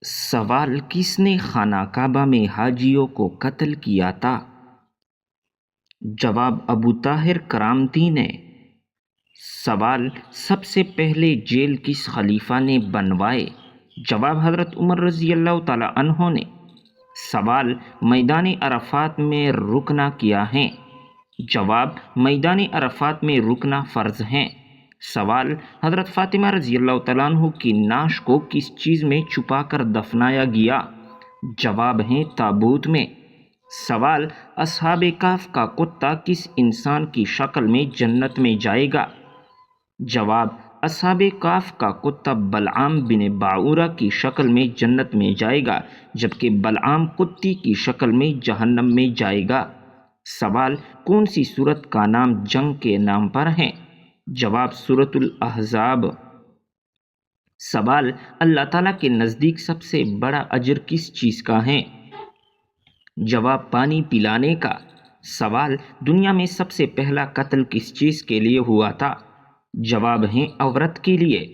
سوال: کس نے خانہ کعبہ میں حاجیوں کو قتل کیا تھا؟ جواب: ابو طاہر کرامتی نے۔ سوال: سب سے پہلے جیل کس خلیفہ نے بنوائے؟ جواب: حضرت عمر رضی اللہ تعالیٰ عنہ نے۔ سوال: میدان عرفات میں رکنا کیا ہے؟ جواب: میدان عرفات میں رکنا فرض ہے۔ سوال: حضرت فاطمہ رضی اللہ تعالیٰ عنہ کی نعش کو کس چیز میں چھپا کر دفنایا گیا؟ جواب ہے تابوت میں۔ سوال: اصحاب کہف کا کتا کس انسان کی شکل میں جنت میں جائے گا؟ جواب: اصحاب کہف کا کتا بلعام بن باعورہ کی شکل میں جنت میں جائے گا، جبکہ بلعام کتی کی شکل میں جہنم میں جائے گا۔ سوال: کون سی سورت کا نام جنگ کے نام پر ہے؟ جواب: سورۃ الاحزاب۔ سوال: اللہ تعالیٰ کے نزدیک سب سے بڑا اجر کس چیز کا ہے؟ جواب: پانی پلانے کا۔ سوال: دنیا میں سب سے پہلا قتل کس چیز کے لیے ہوا تھا؟ جواب ہے عورت کے لیے۔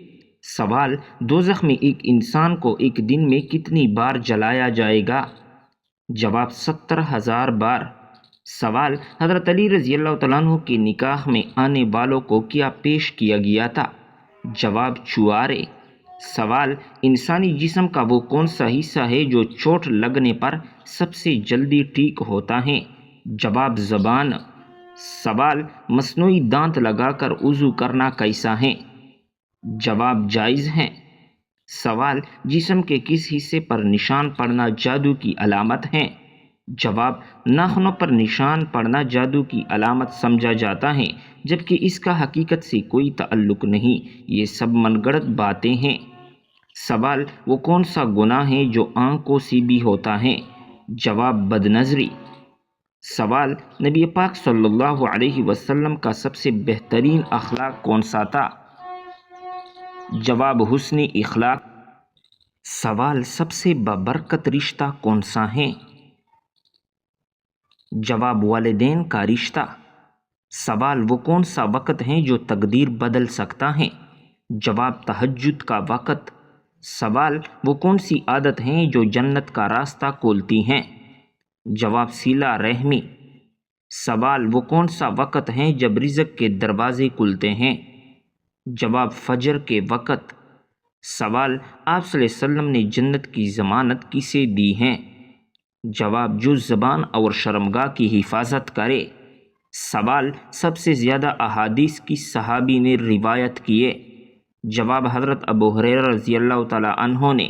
سوال: دوزخ میں ایک انسان کو ایک دن میں کتنی بار جلایا جائے گا؟ جواب: 70,000 بار۔ سوال: حضرت علی رضی اللہ تعالیٰ عنہ کے نکاح میں آنے والوں کو کیا پیش کیا گیا تھا؟ جواب: چوارے۔ سوال: انسانی جسم کا وہ کون سا حصہ ہے جو چوٹ لگنے پر سب سے جلدی ٹھیک ہوتا ہے؟ جواب: زبان۔ سوال: مصنوعی دانت لگا کر وضو کرنا کیسا ہے؟ جواب: جائز ہے۔ سوال: جسم کے کس حصے پر نشان پڑنا جادو کی علامت ہے؟ جواب: ناخنوں پر نشان پڑنا جادو کی علامت سمجھا جاتا ہے، جبکہ اس کا حقیقت سے کوئی تعلق نہیں، یہ سب من گڑت باتیں ہیں۔ سوال: وہ کون سا گناہ ہے جو آنکھوں سے بھی ہوتا ہے؟ جواب: بد نظری۔ سوال: نبی پاک صلی اللہ علیہ وسلم کا سب سے بہترین اخلاق کون سا تھا؟ جواب: حسن اخلاق۔ سوال: سب سے بابرکت رشتہ کون سا ہے؟ جواب: والدین کا رشتہ۔ سوال: وہ کون سا وقت ہے جو تقدیر بدل سکتا ہے؟ جواب: تہجد کا وقت۔ سوال: وہ کون سی عادت ہیں جو جنت کا راستہ کھولتی ہیں؟ جواب: صلہ رحمی۔ سوال: وہ کون سا وقت ہے جب رزق کے دروازے کھلتے ہیں؟ جواب: فجر کے وقت۔ سوال: آپ صلی اللہ علیہ وسلم نے جنت کی ضمانت کسے دی ہے؟ جواب: جو زبان اور شرمگاہ کی حفاظت کرے۔ سوال: سب سے زیادہ احادیث کس صحابی نے روایت کیے؟ جواب: حضرت ابو ہریرہ رضی اللہ تعالیٰ عنہ نے۔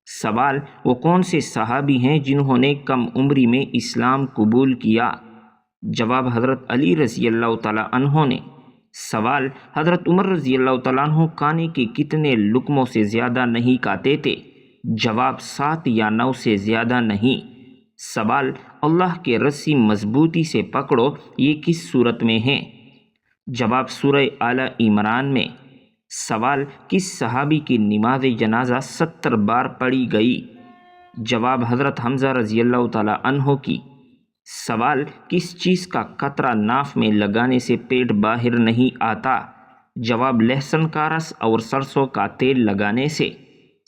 سوال: وہ کون سے صحابی ہیں جنہوں نے کم عمری میں اسلام قبول کیا؟ جواب: حضرت علی رضی اللہ تعالیٰ عنہ نے۔ سوال: حضرت عمر رضی اللہ تعالیٰ عنہ کھانے کے کتنے لقموں سے زیادہ نہیں کھاتے تھے؟ جواب: 7 یا 9 سے زیادہ نہیں۔ سوال: اللہ کے رسی مضبوطی سے پکڑو یہ کس صورت میں ہے؟ جواب: سورہ آل عمران میں۔ سوال: کس صحابی کی نماز جنازہ 70 بار پڑھی گئی؟ جواب: حضرت حمزہ رضی اللہ تعالیٰ عنہ کی۔ سوال: کس چیز کا قطرہ ناف میں لگانے سے پیٹ باہر نہیں آتا؟ جواب: لہسن کا رس اور سرسوں کا تیل لگانے سے۔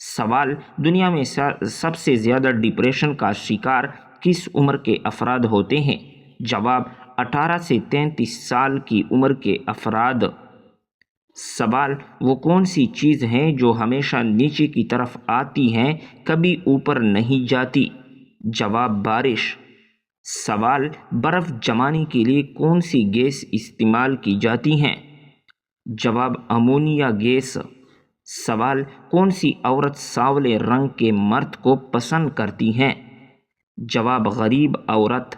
سوال: دنیا میں سب سے زیادہ ڈپریشن کا شکار کس عمر کے افراد ہوتے ہیں؟ جواب: 18 سے 33 سال کی عمر کے افراد۔ سوال: وہ کون سی چیز ہے جو ہمیشہ نیچے کی طرف آتی ہے، کبھی اوپر نہیں جاتی؟ جواب: بارش۔ سوال: برف جمانے کے لیے کون سی گیس استعمال کی جاتی ہے؟ جواب: امونیا گیس۔ سوال: کون سی عورت سانولے رنگ کے مرد کو پسند کرتی ہے؟ جواب: غریب عورت۔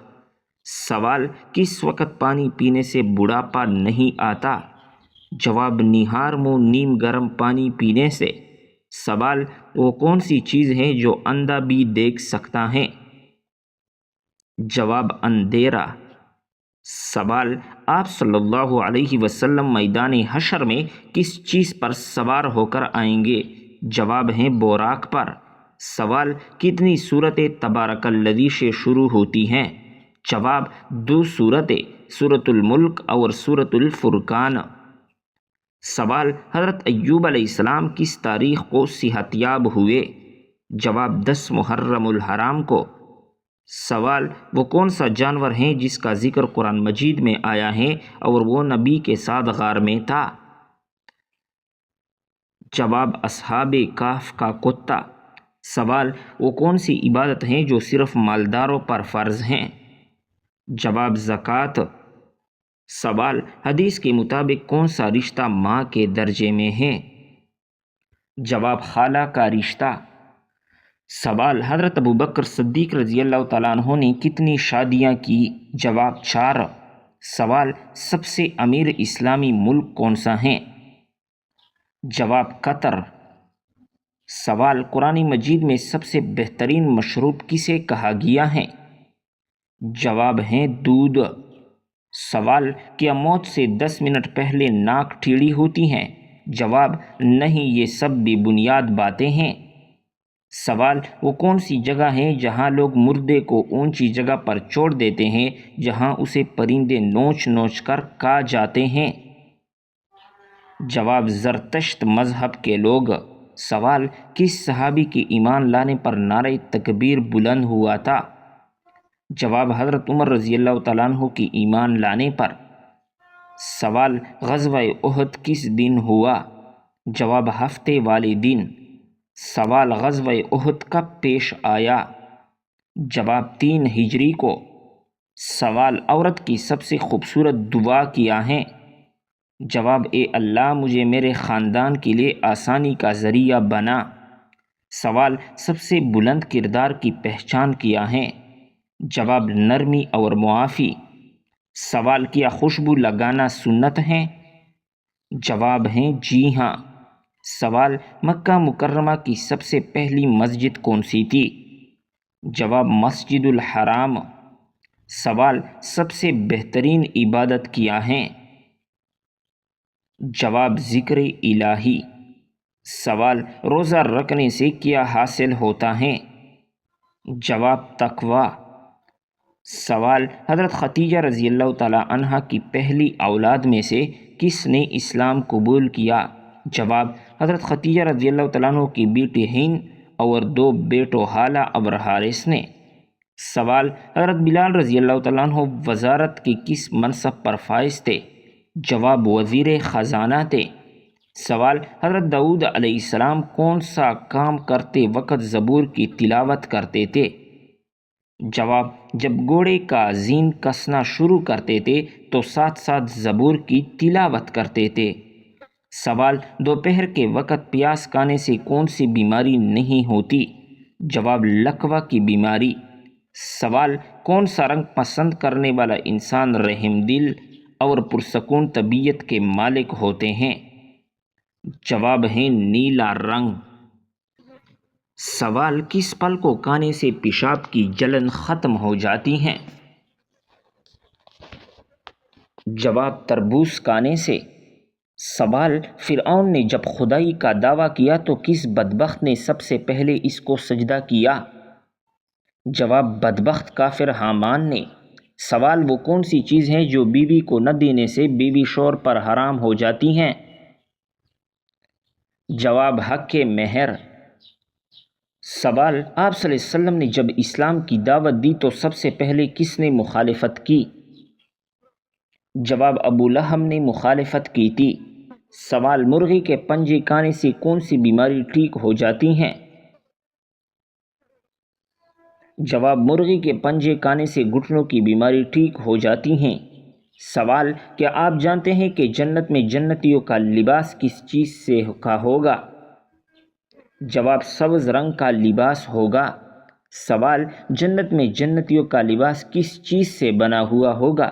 سوال: کس وقت پانی پینے سے بڑھاپا نہیں آتا؟ جواب: نہار منہ نیم گرم پانی پینے سے۔ سوال: وہ کون سی چیز ہے جو اندھا بھی دیکھ سکتا ہے؟ جواب: اندھیرا۔ سوال: آپ صلی اللہ علیہ وسلم میدان حشر میں کس چیز پر سوار ہو کر آئیں گے؟ جواب ہے براق پر۔ سوال: کتنی سورتیں تبارک الذی سے شروع ہوتی ہیں؟ جواب: 2 سورتیں، سورۃ الملک اور سورۃ الفرقان۔ سوال: حضرت ایوب علیہ السلام کس تاریخ کو صحت یاب ہوئے؟ جواب 10 محرم الحرام کو۔ سوال وہ کون سا جانور ہے جس کا ذکر قرآن مجید میں آیا ہے اور وہ نبی کے ساتھ غار میں تھا؟ جواب اصحاب کہف کا کتا۔ سوال وہ کون سی عبادت ہیں جو صرف مالداروں پر فرض ہیں؟ جواب زکوٰۃ۔ سوال حدیث کے مطابق کون سا رشتہ ماں کے درجے میں ہے؟ جواب خالہ کا رشتہ۔ سوال حضرت ابوبکر صدیق رضی اللہ تعالیٰ عنہ نے کتنی شادیاں کی؟ جواب 4۔ سوال سب سے امیر اسلامی ملک کون سا ہے؟ جواب قطر۔ سوال قرآن مجید میں سب سے بہترین مشروب کسے کہا گیا ہے؟ جواب ہے دودھ۔ سوال کیا موت سے 10 منٹ پہلے ناک ٹیڑھی ہوتی ہے؟ جواب نہیں، یہ سب بھی بنیاد باتیں ہیں۔ سوال وہ کون سی جگہ ہے جہاں لوگ مردے کو اونچی جگہ پر چھوڑ دیتے ہیں جہاں اسے پرندے نوچ نوچ کر کھا جاتے ہیں؟ جواب زرتشت مذہب کے لوگ۔ سوال کس صحابی کے ایمان لانے پر نعرہ تکبیر بلند ہوا تھا؟ جواب حضرت عمر رضی اللہ تعالیٰ عنہ کی ایمان لانے پر۔ سوال غزوہ احد کس دن ہوا؟ جواب ہفتے والے دن۔ سوال غزوہ احد کب پیش آیا؟ جواب 3 ہجری کو۔ سوال عورت کی سب سے خوبصورت دعا کیا ہے؟ جواب اے اللہ مجھے میرے خاندان کے لیے آسانی کا ذریعہ بنا۔ سوال سب سے بلند کردار کی پہچان کیا ہے؟ جواب نرمی اور معافی۔ سوال کیا خوشبو لگانا سنت ہے؟ جواب ہے جی ہاں۔ سوال مکہ مکرمہ کی سب سے پہلی مسجد کون سی تھی؟ جواب مسجد الحرام۔ سوال سب سے بہترین عبادت کیا ہے؟ جواب ذکر الہی۔ سوال روزہ رکھنے سے کیا حاصل ہوتا ہے؟ جواب تقوی۔ سوال حضرت خدیجہ رضی اللہ تعالیٰ عنہ کی پہلی اولاد میں سے کس نے اسلام قبول کیا؟ جواب حضرت خدیجہ رضی اللہ تعالیٰ عنہ کی بیٹی ہند اور 2 بیٹوں حالہ اور حارث نے۔ سوال حضرت بلال رضی اللہ تعالیٰ عنہ وزارت کے کس منصب پر فائز تھے؟ جواب وزیر خزانہ تھے۔ سوال حضرت داؤد علیہ السلام کون سا کام کرتے وقت زبور کی تلاوت کرتے تھے؟ جواب جب گھوڑے کا زین کسنا شروع کرتے تھے تو ساتھ ساتھ زبور کی تلاوت کرتے تھے۔ سوال دوپہر کے وقت پیاس کھانے سے کون سی بیماری نہیں ہوتی؟ جواب لکوہ کی بیماری۔ سوال کون سا رنگ پسند کرنے والا انسان رحم دل اور پرسکون طبیعت کے مالک ہوتے ہیں؟ جواب ہے نیلا رنگ۔ سوال کس پھل کو کھانے سے پیشاب کی جلن ختم ہو جاتی ہے؟ جواب تربوز کھانے سے۔ سوال فرعون نے جب خدائی کا دعویٰ کیا تو کس بدبخت نے سب سے پہلے اس کو سجدہ کیا؟ جواب بدبخت کافر حامان نے۔ سوال وہ کون سی چیز ہے جو بیوی کو نہ دینے سے بیوی شوہر پر حرام ہو جاتی ہیں؟ جواب حق مہر۔ سوال آپ صلی اللہ علیہ وسلم نے جب اسلام کی دعوت دی تو سب سے پہلے کس نے مخالفت کی؟ جواب ابو لہب نے مخالفت کی تھی۔ سوال مرغی کے پنجے کھانے سے کون سی بیماری ٹھیک ہو جاتی ہیں؟ جواب مرغی کے پنجے کھانے سے گھٹنوں کی بیماری ٹھیک ہو جاتی ہیں۔ سوال کیا آپ جانتے ہیں کہ جنت میں جنتیوں کا لباس کس چیز سے کا ہوگا؟ جواب سبز رنگ کا لباس ہوگا۔ سوال جنت میں جنتیوں کا لباس کس چیز سے بنا ہوا ہوگا؟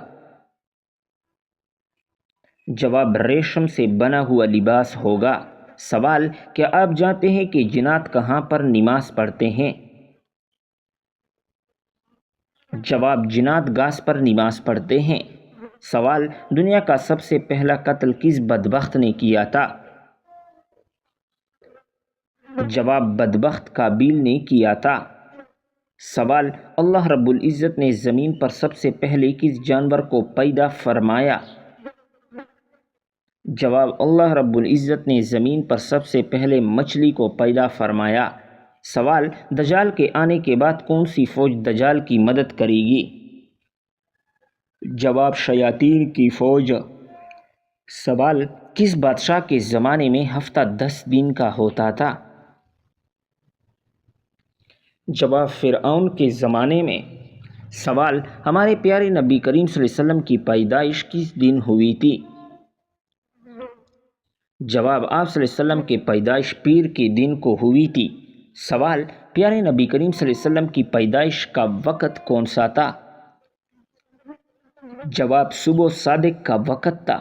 جواب ریشم سے بنا ہوا لباس ہوگا۔ سوال کیا آپ جانتے ہیں کہ جنات کہاں پر نماز پڑھتے ہیں؟ جواب جنات گھاس پر نماز پڑھتے ہیں۔ سوال دنیا کا سب سے پہلا قتل کس بدبخت نے کیا تھا؟ جواب بدبخت قابیل نے کیا تھا۔ سوال اللہ رب العزت نے زمین پر سب سے پہلے کس جانور کو پیدا فرمایا؟ جواب اللہ رب العزت نے زمین پر سب سے پہلے مچھلی کو پیدا فرمایا۔ سوال: دجال کے آنے کے بعد کون سی فوج دجال کی مدد کرے گی؟ جواب: شیاطین کی فوج۔ سوال: کس بادشاہ کے زمانے میں ہفتہ 10 دن کا ہوتا تھا؟ جواب: فرعون کے زمانے میں۔ سوال: ہمارے پیارے نبی کریم صلی اللہ علیہ وسلم کی پیدائش کس دن ہوئی تھی؟ جواب: آپ صلی اللہ علیہ وسلم کی پیدائش پیر کے دن کو ہوئی تھی۔ سوال: پیارے نبی کریم صلی اللہ علیہ وسلم کی پیدائش کا وقت کون سا تھا؟ جواب: صبح صادق کا وقت تھا۔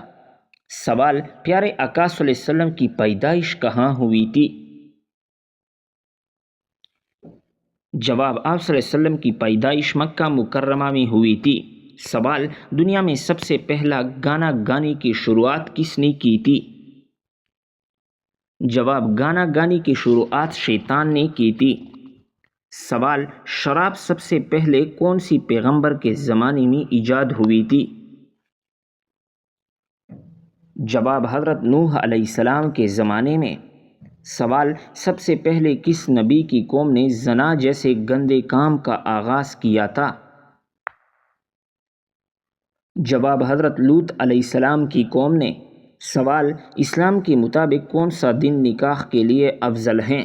سوال: پیارے آقا صلی اللہ علیہ وسلم کی پیدائش کہاں ہوئی تھی؟ جواب: آپ صلی اللہ علیہ وسلم کی پیدائش مکہ مکرمہ میں ہوئی تھی۔ سوال: دنیا میں سب سے پہلا گانا گانے کی شروعات کس نے کی تھی؟ جواب: گانا گانے کی شروعات شیطان نے کی تھی۔ سوال: شراب سب سے پہلے کون سی پیغمبر کے زمانے میں ایجاد ہوئی تھی؟ جواب: حضرت نوح علیہ السلام کے زمانے میں۔ سوال: سب سے پہلے کس نبی کی قوم نے زنا جیسے گندے کام کا آغاز کیا تھا؟ جواب: حضرت لوط علیہ السلام کی قوم نے۔ سوال: اسلام کے مطابق کون سا دن نکاح کے لیے افضل ہے؟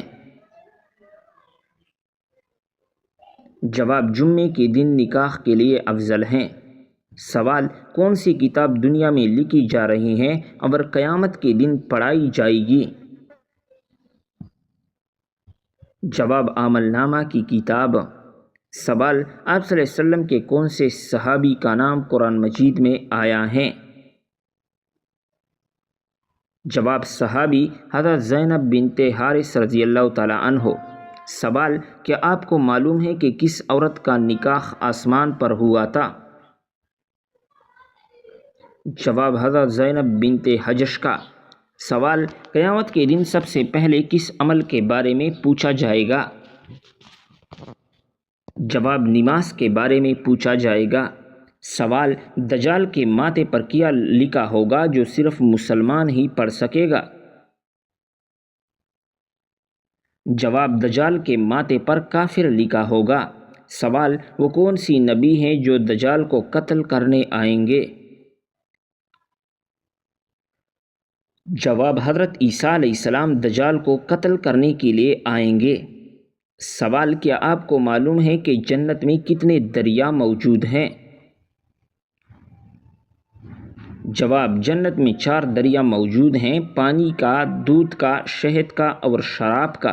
جواب: جمعے کے دن نکاح کے لیے افضل ہیں۔ سوال: کون سی کتاب دنیا میں لکھی جا رہی ہے اور قیامت کے دن پڑھائی جائے گی؟ جواب: عمل نامہ کی کتاب۔ سوال: آپ صلی اللہ علیہ وسلم کے کون سے صحابی کا نام قرآن مجید میں آیا ہے؟ جواب: صحابی حضرت زینب بنت حارث رضی اللہ تعالی عنہ۔ سوال: کیا آپ کو معلوم ہے کہ کس عورت کا نکاح آسمان پر ہوا تھا؟ جواب: حضرت زینب بنت حجش کا۔ سوال: قیامت کے دن سب سے پہلے کس عمل کے بارے میں پوچھا جائے گا؟ جواب: نماز کے بارے میں پوچھا جائے گا۔ سوال: دجال کے ماتھے پر کیا لکھا ہوگا جو صرف مسلمان ہی پڑھ سکے گا؟ جواب: دجال کے ماتھے پر کافر لکھا ہوگا۔ سوال: وہ کون سی نبی ہیں جو دجال کو قتل کرنے آئیں گے؟ جواب: حضرت عیسیٰ علیہ السلام دجال کو قتل کرنے کے لیے آئیں گے۔ سوال: کیا آپ کو معلوم ہے کہ جنت میں کتنے دریا موجود ہیں؟ جواب: جنت میں 4 دریا موجود ہیں: پانی کا، دودھ کا، شہد کا اور شراب کا۔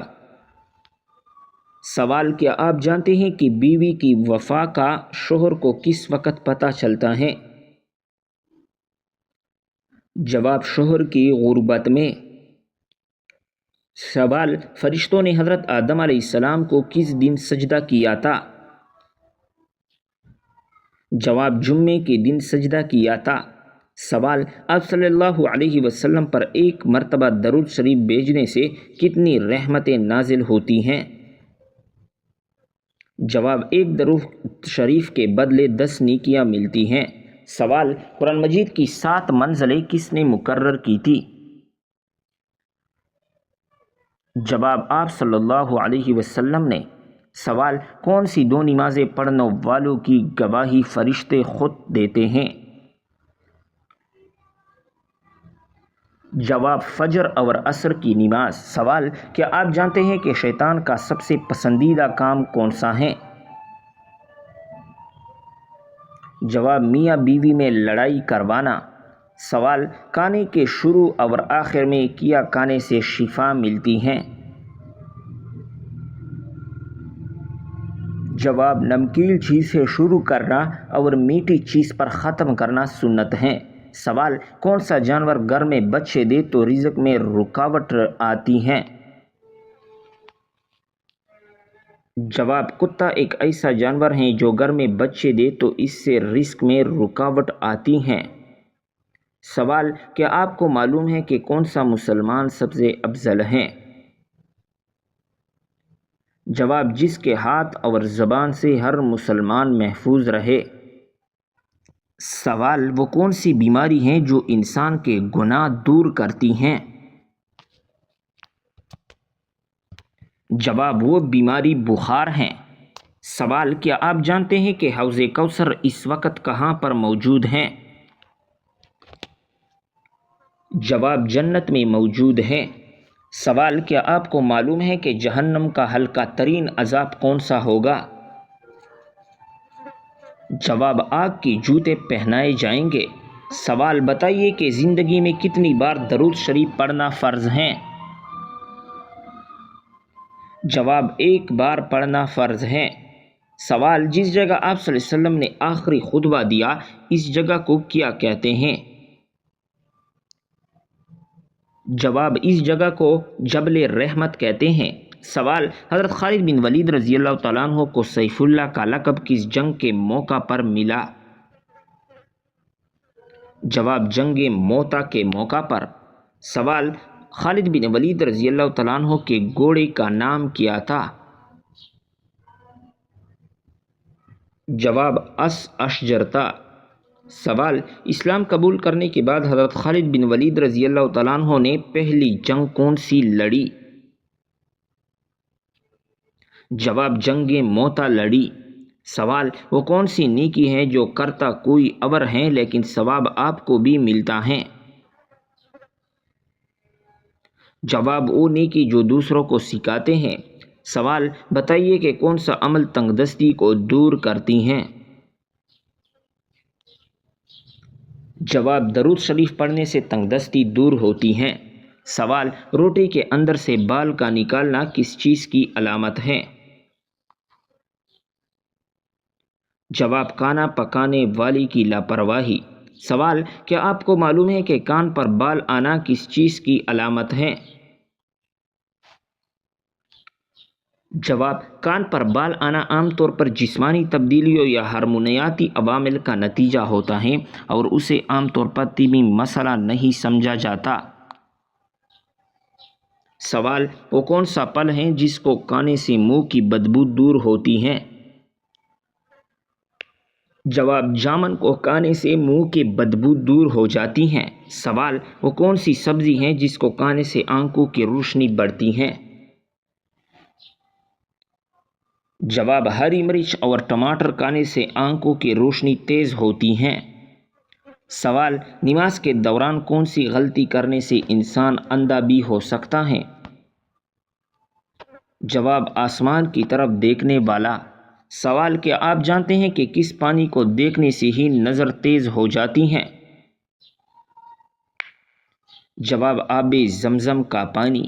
سوال: کیا آپ جانتے ہیں کہ بیوی کی وفا کا شوہر کو کس وقت پتہ چلتا ہے؟ جواب: شوہر کی غربت میں۔ سوال: فرشتوں نے حضرت آدم علیہ السلام کو کس دن سجدہ کیا تھا؟ جواب: جمعے کے دن سجدہ کیا تھا۔ سوال: آپ صلی اللہ علیہ وسلم پر ایک مرتبہ درود شریف بھیجنے سے کتنی رحمتیں نازل ہوتی ہیں؟ جواب: ایک درود شریف کے بدلے 10 نیکیاں ملتی ہیں۔ سوال: قرآن مجید کی 7 منزلیں کس نے مقرر کی تھی؟ جواب: آپ صلی اللہ علیہ وسلم نے۔ سوال: کون سی 2 نمازیں پڑھنے والوں کی گواہی فرشتے خود دیتے ہیں؟ جواب: فجر اور عصر کی نماز۔ سوال: کیا آپ جانتے ہیں کہ شیطان کا سب سے پسندیدہ کام کون سا ہے؟ جواب: میاں بیوی میں لڑائی کروانا۔ سوال: کھانے کے شروع اور آخر میں کیا کھانے سے شفا ملتی ہے؟ جواب: نمکین چیز سے شروع کرنا اور میٹھی چیز پر ختم کرنا سنت ہے۔ سوال: کون سا جانور گھر میں بچے دے تو رزق میں رکاوٹ آتی ہے؟ جواب: کتا ایک ایسا جانور ہے جو گھر میں بچے دے تو اس سے رزق میں رکاوٹ آتی ہے۔ سوال: کیا آپ کو معلوم ہے کہ کون سا مسلمان سب سے افضل ہے؟ جواب: جس کے ہاتھ اور زبان سے ہر مسلمان محفوظ رہے۔ سوال: وہ کون سی بیماری ہیں جو انسان کے گناہ دور کرتی ہیں؟ جواب وہ بیماری بخار ہیں۔ سوال کیا آپ جانتے ہیں کہ حوض کوثر اس وقت کہاں پر موجود ہیں؟ جواب جنت میں موجود ہیں۔ سوال کیا آپ کو معلوم ہے کہ جہنم کا ہلکا ترین عذاب کون سا ہوگا؟ جواب آگ کے جوتے پہنائے جائیں گے۔ سوال بتائیے کہ زندگی میں کتنی بار درود شریف پڑھنا فرض ہیں؟ جواب ایک بار پڑھنا فرض ہے۔ سوال جس جگہ آپ صلی اللہ علیہ وسلم نے آخری خطبہ دیا اس جگہ کو کیا کہتے ہیں؟ جواب اس جگہ کو جبل رحمت کہتے ہیں۔ سوال حضرت خالد بن ولید رضی اللہ تعالیٰ عنہ کو سیف اللہ کا لقب کس جنگ کے موقع پر ملا؟ جواب جنگ موتا کے موقع پر۔ سوال خالد بن ولید رضی اللہ تعالیٰ عنہ کے گھوڑے کا نام کیا تھا؟ جواب اشجر تھا۔ سوال اسلام قبول کرنے کے بعد حضرت خالد بن ولید رضی اللہ تعالیٰ عنہ نے پہلی جنگ کون سی لڑی؟ جواب جنگ موتا لڑی۔ سوال وہ کون سی نیکی ہے جو کرتا کوئی اور ہے لیکن ثواب آپ کو بھی ملتا ہے؟ جواب وہ نیکی جو دوسروں کو سکھاتے ہیں۔ سوال بتائیے کہ کون سا عمل تنگ دستی کو دور کرتی ہیں؟ جواب درود شریف پڑھنے سے تنگ دستی دور ہوتی ہیں۔ سوال روٹی کے اندر سے بال کا نکالنا کس چیز کی علامت ہے؟ جواب کھانا پکانے والی کی لاپرواہی۔ سوال کیا آپ کو معلوم ہے کہ کان پر بال آنا کس چیز کی علامت ہے؟ جواب کان پر بال آنا عام طور پر جسمانی تبدیلیوں یا ہارمونیاتی عوامل کا نتیجہ ہوتا ہے اور اسے عام طور پر طبی مسئلہ نہیں سمجھا جاتا۔ سوال وہ کون سا پھل ہے جس کو کھانے سے منہ کی بدبو دور ہوتی ہے؟ جواب جامن کو کھانے سے منہ کی بدبو دور ہو جاتی ہے۔ سوال وہ کون سی سبزی ہے جس کو کھانے سے آنکھوں کی روشنی بڑھتی ہے؟ جواب ہری مرچ اور ٹماٹر کھانے سے آنکھوں کی روشنی تیز ہوتی ہے۔ سوال نماز کے دوران کون سی غلطی کرنے سے انسان اندھا بھی ہو سکتا ہے؟ جواب آسمان کی طرف دیکھنے والا۔ سوال کیا آپ جانتے ہیں کہ کس پانی کو دیکھنے سے ہی نظر تیز ہو جاتی ہے؟ جواب آب زمزم کا پانی۔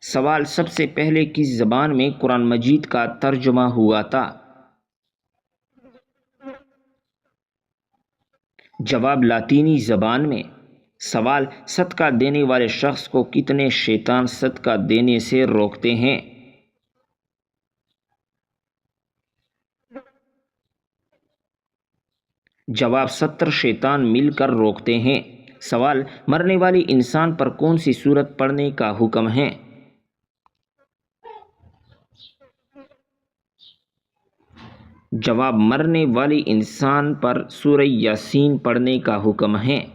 سوال سب سے پہلے کس زبان میں قرآن مجید کا ترجمہ ہوا تھا؟ جواب لاطینی زبان میں۔ سوال صدقہ دینے والے شخص کو کتنے شیطان صدقہ دینے سے روکتے ہیں؟ جواب 70 شیطان مل کر روکتے ہیں۔ سوال مرنے والے انسان پر کون سی سورت پڑھنے کا حکم ہے؟ جواب مرنے والے انسان پر سورہ یاسین پڑھنے کا حکم ہے۔